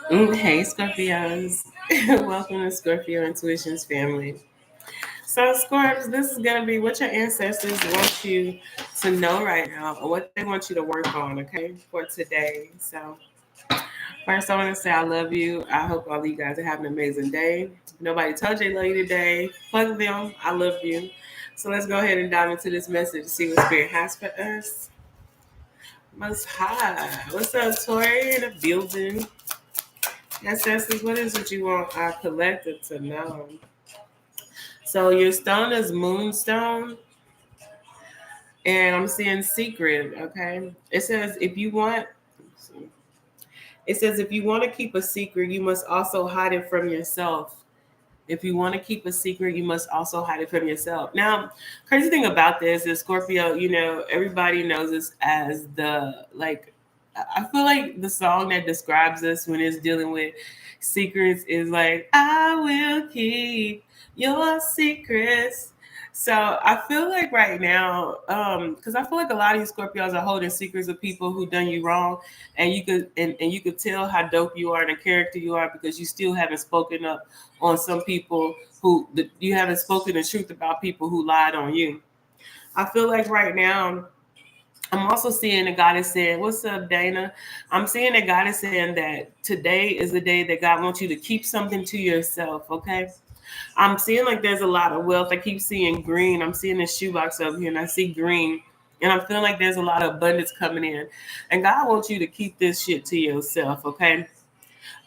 Hey, Scorpios. Welcome to Scorpio Intuitions family. So, Scorps, this is going to be what your ancestors want you to know right now or what they want you to work on, okay, for today. So, first, I want to say I love you. I hope all of you guys are having an amazing day. If nobody told you they love you today, fuck them. I love you. So, let's go ahead and dive into this message to see what Spirit has for us. Most high. What's up, Tori, in the building? Ancestors, what is it you want our collective to know? So your stone is moonstone, and I'm seeing secret. Okay, it says if you want to keep a secret, you must also hide it from yourself. If you want to keep a secret, you must also hide it from yourself. Now, crazy thing about this is Scorpio. Everybody knows this as I feel like the song that describes us when it's dealing with secrets is like, I will keep your secrets. So I feel like right now, because I feel like a lot of you Scorpios are holding secrets of people who done you wrong, and you could tell how dope you are and the character you are because you still haven't spoken up on some people you haven't spoken the truth about people who lied on you. I feel like right now I'm also seeing that God is saying, what's up, Dana? I'm seeing that God is saying that today is the day that God wants you to keep something to yourself, okay? I'm seeing like there's a lot of wealth. I keep seeing green. I'm seeing this shoebox over here and I see green. And I'm feeling like there's a lot of abundance coming in. And God wants you to keep this shit to yourself, okay?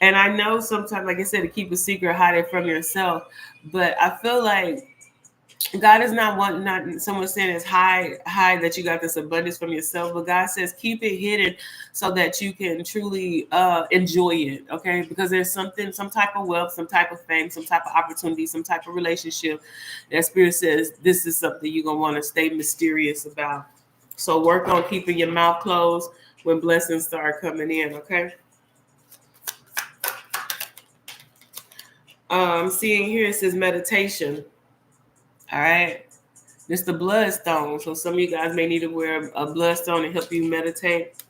And I know sometimes, like I said, to keep a secret, hide it from yourself. But I feel like God is not wanting not someone saying it's hide that you got this abundance from yourself, but God says keep it hidden so that you can truly enjoy it, okay? Because there's something, some type of wealth, some type of fame, some type of opportunity, some type of relationship that Spirit says this is something you're gonna want to stay mysterious about. So work on keeping your mouth closed when blessings start coming in, okay? Seeing here it says meditation. All right. It's the bloodstone. So some of you guys may need to wear a bloodstone to help you meditate.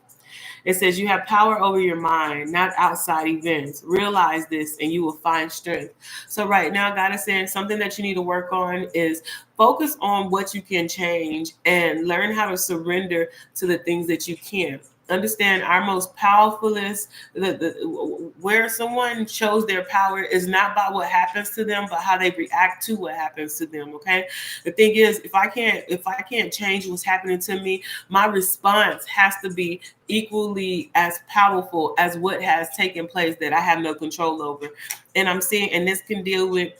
It says you have power over your mind, not outside events. Realize this and you will find strength. So right now, God is saying something that you need to work on is focus on what you can change and learn how to surrender to the things that you can't. Understand our most powerfulest, where someone shows their power is not by what happens to them, but how they react to what happens to them. Okay. The thing is, if I can't change what's happening to me, my response has to be equally as powerful as what has taken place that I have no control over. And I'm seeing, and this can deal with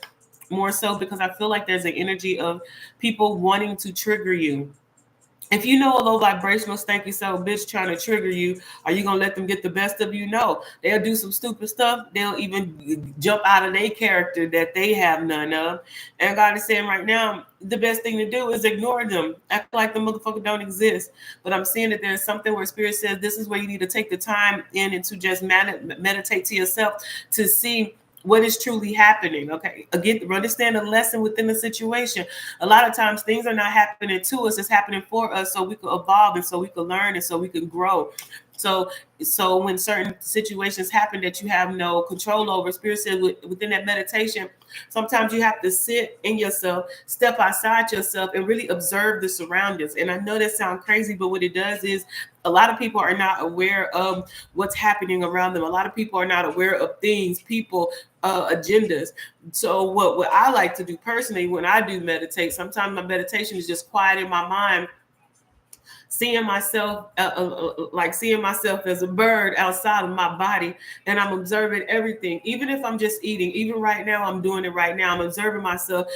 more so because I feel like there's an energy of people wanting to trigger you. If you know a low vibrational stanky soul bitch trying to trigger you, are you gonna let them get the best of you? No. They'll do some stupid stuff. They'll even jump out of their character that they have none of. And God is saying right now, the best thing to do is ignore them. Act like the motherfucker don't exist. But I'm seeing that there's something where Spirit says this is where you need to take the time in and to just meditate to yourself to see what is truly happening. Okay, again, understand the lesson within the situation. A lot of times things are not happening to us, it's happening for us so we could evolve and so we could learn and so we can grow. So when certain situations happen that you have no control over, Spirit said within that meditation, sometimes you have to sit in yourself, step outside yourself, and really observe the surroundings. And I know that sounds crazy, but what it does is a lot of people are not aware of what's happening around them. A lot of people are not aware of things, people, agendas. So what I like to do personally when I do meditate, sometimes my meditation is just quiet in my mind, seeing myself like seeing myself as a bird outside of my body, and I'm observing everything. Even if I'm just eating, even right now I'm doing it right now, I'm observing myself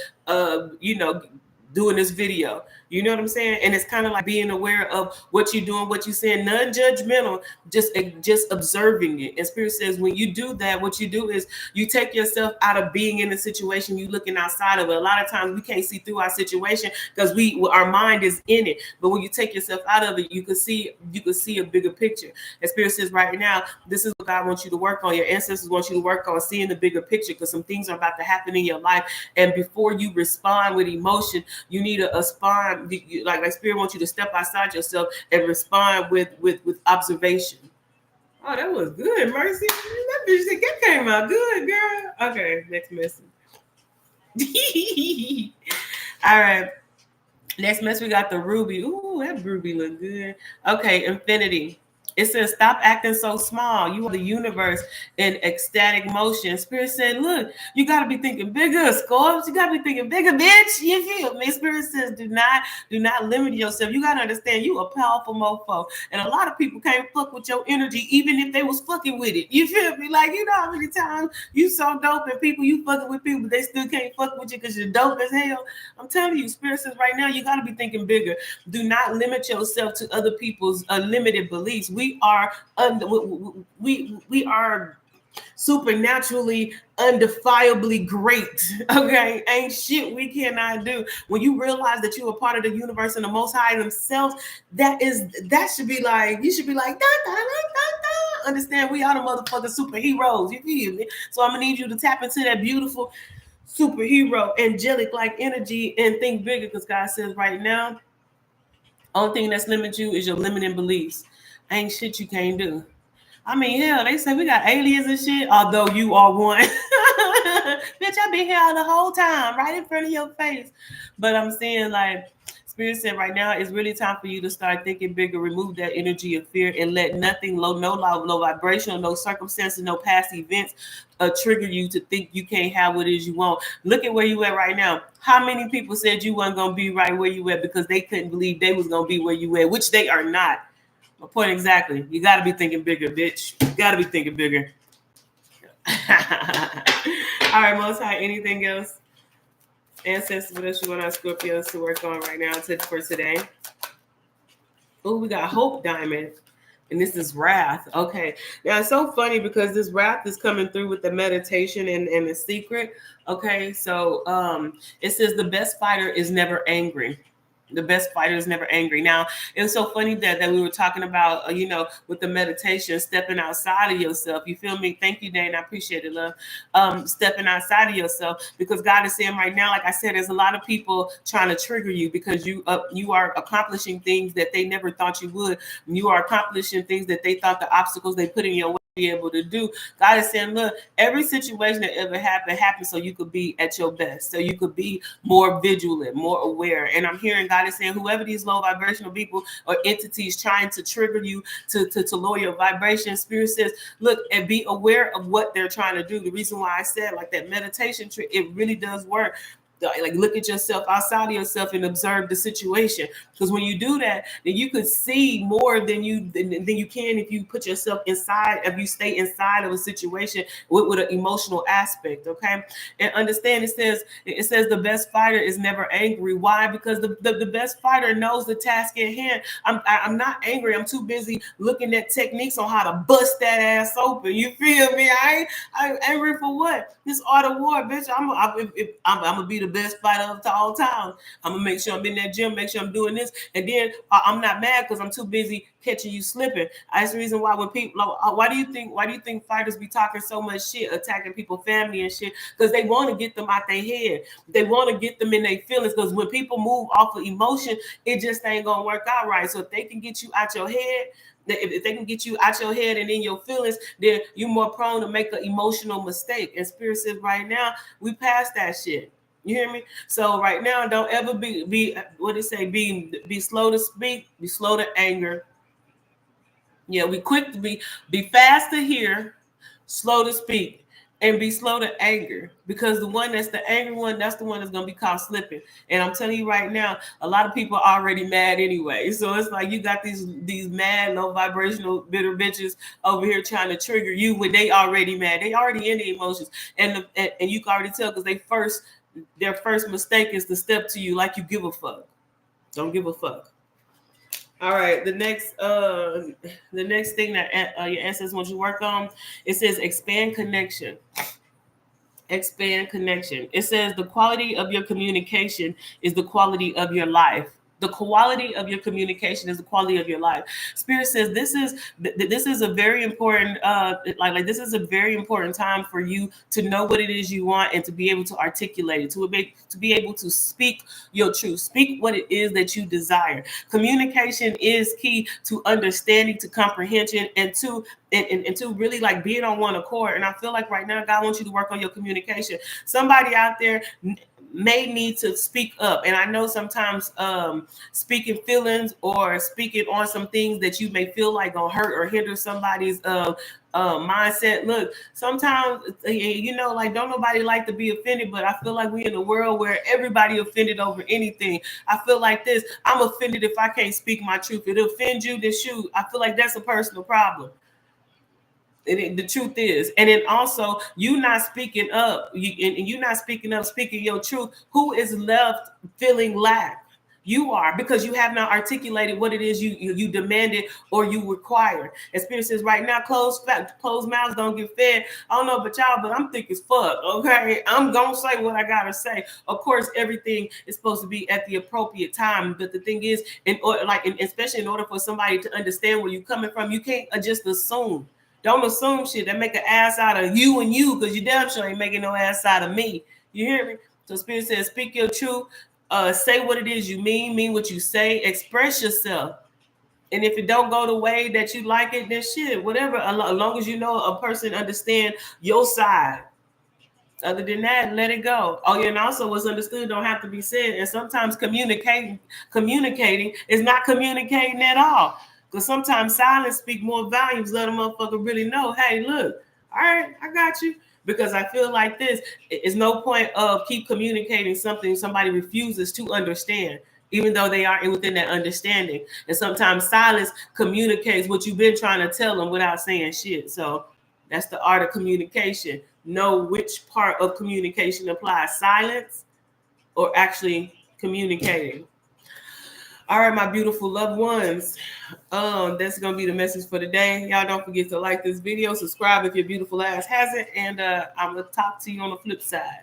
doing this video. You know what I'm saying? And it's kind of like being aware of what you're doing, what you're saying, non-judgmental, just observing it. And Spirit says when you do that, what you do is you take yourself out of being in the situation, you looking outside of it. A lot of times we can't see through our situation because our mind is in it. But when you take yourself out of it, you can see a bigger picture. And Spirit says right now, this is what God wants you to work on. Your ancestors want you to work on seeing the bigger picture because some things are about to happen in your life. And before you respond with emotion, you need to respond like Spirit wants you to step outside yourself and respond with observation. Oh, that was good, Mercy. That bitch said that came out good, girl. Okay, next message. All right. Next message, we got the ruby. Ooh, that ruby look good. Okay, infinity. It says, stop acting so small. You are the universe in ecstatic motion. Spirit said, look, you got to be thinking bigger, Scorpio. You got to be thinking bigger, bitch. You feel me? Spirit says, do not limit yourself. You got to understand, you a powerful mofo. And a lot of people can't fuck with your energy, even if they was fucking with it. You feel me? Like, you know how many times you so dope and people, you fucking with people, they still can't fuck with you because you're dope as hell. I'm telling you, Spirit says right now, you got to be thinking bigger. Do not limit yourself to other people's unlimited beliefs. We are supernaturally, undefiably great. Okay, ain't shit we cannot do. When you realize that you are part of the universe and the Most High themselves, that should be like, you should be like, da, da, da, da, da. Understand? We are the motherfucking superheroes. You feel me? So I'm gonna need you to tap into that beautiful superhero, angelic like energy, and think bigger, because God says right now, only thing that's limiting you is your limiting beliefs. Ain't shit you can't do. I mean, hell, they say we got aliens and shit, although you are one. Bitch, I've been here the whole time, right in front of your face. But I'm saying, like, Spirit said right now, it's really time for you to start thinking bigger, remove that energy of fear, and let nothing, no vibration, no circumstances, no past events trigger you to think you can't have what it is you want. Look at where you at right now. How many people said you weren't going to be right where you at because they couldn't believe they was going to be where you at, which they are not. My point exactly. You got to be thinking bigger, bitch. You got to be thinking bigger. All right, Most High, anything else? Ancestors, what else you want our Scorpios to work on right now for today? Oh, we got Hope Diamond. And this is wrath. Okay. Now, it's so funny because this wrath is coming through with the meditation and the secret. Okay. So it says the best fighter is never angry. The best fighter is never angry. Now, it was so funny that we were talking about, with the meditation, stepping outside of yourself. You feel me? Thank you, Dane. I appreciate it, love. Stepping outside of yourself, because God is saying right now, like I said, there's a lot of people trying to trigger you because you are accomplishing things that they never thought you would. You are accomplishing things that they thought the obstacles they put in your way be able to do. God is saying, look, every situation that ever happened so you could be at your best, so you could be more vigilant, more aware. And I'm hearing God is saying, whoever these low vibrational people or entities trying to trigger you to lower your vibration, Spirit says, look, and be aware of what they're trying to do. The reason why I said like that meditation trick, it really does work. Like, look at yourself outside of yourself and observe the situation, because when you do that, then you could see more than you can if you put yourself inside, if you stay inside of a situation with an emotional aspect. Okay, and understand, it says the best fighter is never angry. Why? Because the best fighter knows the task at hand. I'm not angry. I'm too busy looking at techniques on how to bust that ass open. You feel me? I'm angry for what? This art of war, bitch. I'm gonna be the best fighter of all time. I'm gonna make sure I'm in that gym, make sure I'm doing this, and then I'm not mad because I'm too busy catching you slipping. That's the reason why when people, why do you think fighters be talking so much shit, attacking people, family and shit? Because they want to get them out their head. They want to get them in their feelings. Because when people move off of emotion, it just ain't gonna work out right. So if they can get you out your head, if they can get you out your head and in your feelings, then you're more prone to make an emotional mistake. And Spirit says right now, we past that shit. You hear me? So right now, don't ever be what they say, be slow to speak, be slow to anger. Yeah, we quick to be fast to hear, slow to speak, and be slow to anger, because the one that's the angry one, that's the one that's gonna be caught slipping. And I'm telling you right now, a lot of people are already mad anyway. So it's like you got these mad, low vibrational, bitter bitches over here trying to trigger you when they already mad. They already in the emotions, and you can already tell because their first mistake is to step to you like you give a fuck. Don't give a fuck. All right, the next thing that your ancestors want you to work on, it says expand connection. Expand connection. It says the quality of your communication is the quality of your life. The quality of your communication is the quality of your life. Spirit says this is a very important this is a very important time for you to know what it is you want and to be able to articulate it, to be able to speak your truth, speak what it is that you desire. Communication is key to understanding, to comprehension, and to and to really like being on one accord. And I feel like right now God wants you to work on your communication. Somebody out there may need to speak up, and I know sometimes speaking feelings or speaking on some things that you may feel like gonna hurt or hinder somebody's mindset. Look, sometimes like don't nobody like to be offended, but I feel like we in a world where everybody offended over anything. I feel like this: I'm offended if I can't speak my truth. If it offends you, then shoot, I feel like that's a personal problem. The truth is, and then also you not speaking up, you not speaking up, speaking your truth. Who is left feeling lack? You are, because you have not articulated what it is you demanded or you require. Experiences right now, closed mouths don't get fed. I don't know about y'all, but I'm thick as fuck. Okay, I'm gonna say what I gotta say. Of course, everything is supposed to be at the appropriate time, but the thing is, especially in order for somebody to understand where you're coming from, you can't just assume. Don't assume shit that make an ass out of you and you, because you damn sure ain't making no ass out of me. You hear me? So Spirit says, speak your truth. Say what it is you mean what you say, express yourself. And if it don't go the way that you like it, then shit, whatever. As long as you know a person understand your side. Other than that, let it go. Oh, yeah, and also what's understood don't have to be said. And sometimes communicating is not communicating at all. Because sometimes silence speak more volumes. Let a motherfucker really know, hey, look, all right, I got you. Because I feel like this, it's no point of keep communicating something somebody refuses to understand, even though they are within that understanding. And sometimes silence communicates what you've been trying to tell them without saying shit. So that's the art of communication. Know which part of communication applies, silence or actually communicating. All right, my beautiful loved ones. That's gonna be the message for today. Y'all don't forget to like this video, subscribe if your beautiful ass hasn't, and I'm gonna talk to you on the flip side.